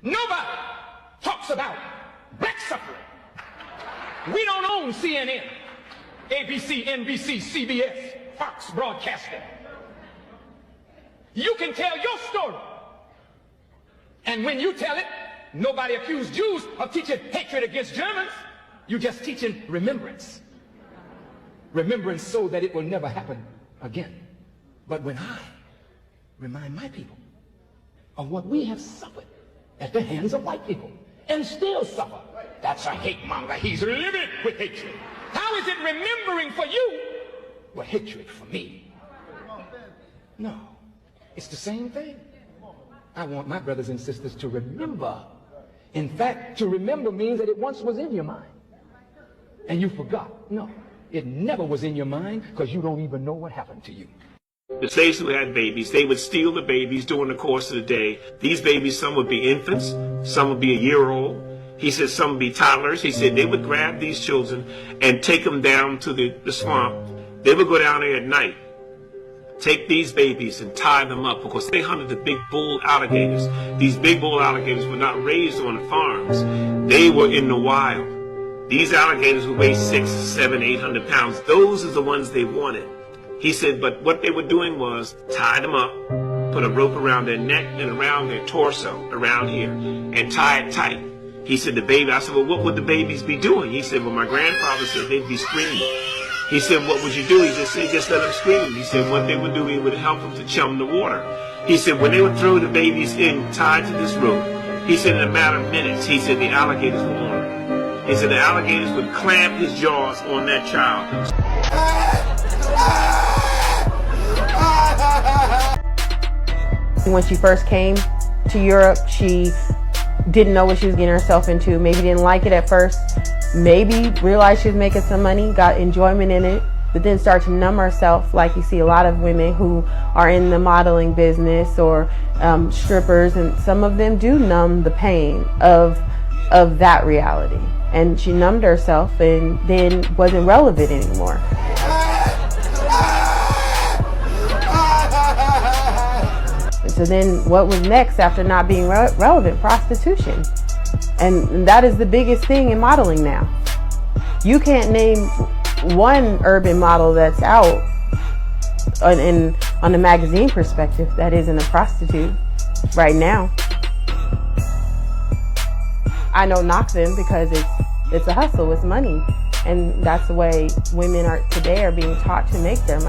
Nobody talks about black suffering. We don't own CNN, ABC, NBC, CBS, Fox Broadcasting. You can tell your story. And when you tell it, nobody accused Jews of teaching hatred against Germans. You're just teaching remembrance. Remembrance so that it will never happen again. But when I remind my people of what we have suffered at the hands of white people and still suffer, that's a hate monger. He's living with hatred. How is it remembering for you what hatred for me? No, it's the same thing. I want my brothers and sisters to remember. In fact, to remember means that it once was in your mind and you forgot. No, it never was in your mind because you don't even know what happened to you. The slaves who had babies, they would steal the babies during the course of the day. These babies, some would be infants, some would be a year old. He said some would be toddlers. He said they would grab these children and take them down to the swamp. They would go down there at night, take these babies and tie them up because they hunted the big bull alligators. These big bull alligators were not raised on farms. They were in the wild. These alligators would weigh 600, 700, 800 pounds. Those are the ones they wanted. He said, but what they were doing was tie them up, put a rope around their neck and around their torso, around here, and tie it tight. He said, I said, well, what would the babies be doing? He said, well, my grandfather said they'd be screaming. He said, what would you do? He just said, just let them scream. He said, what they would do, he would help them to chum the water. He said, when they would throw the babies in, tied to this rope, he said, in a matter of minutes, he said, the alligators were on them. He said, the alligators would clamp his jaws on that child. When she first came to Europe, she didn't know what she was getting herself into. Maybe didn't like it at first. Maybe realized she was making some money, got enjoyment in it, but then started to numb herself like you see a lot of women who are in the modeling business or strippers, and some of them do numb the pain of that reality. And she numbed herself and then wasn't relevant anymore. So then what was next after not being relevant? Prostitution. And that is the biggest thing in modeling now. You can't name one urban model that's out on a magazine perspective that isn't a prostitute right now. I don't knock them because it's a hustle, it's money. And that's the way women today are being taught to make their money.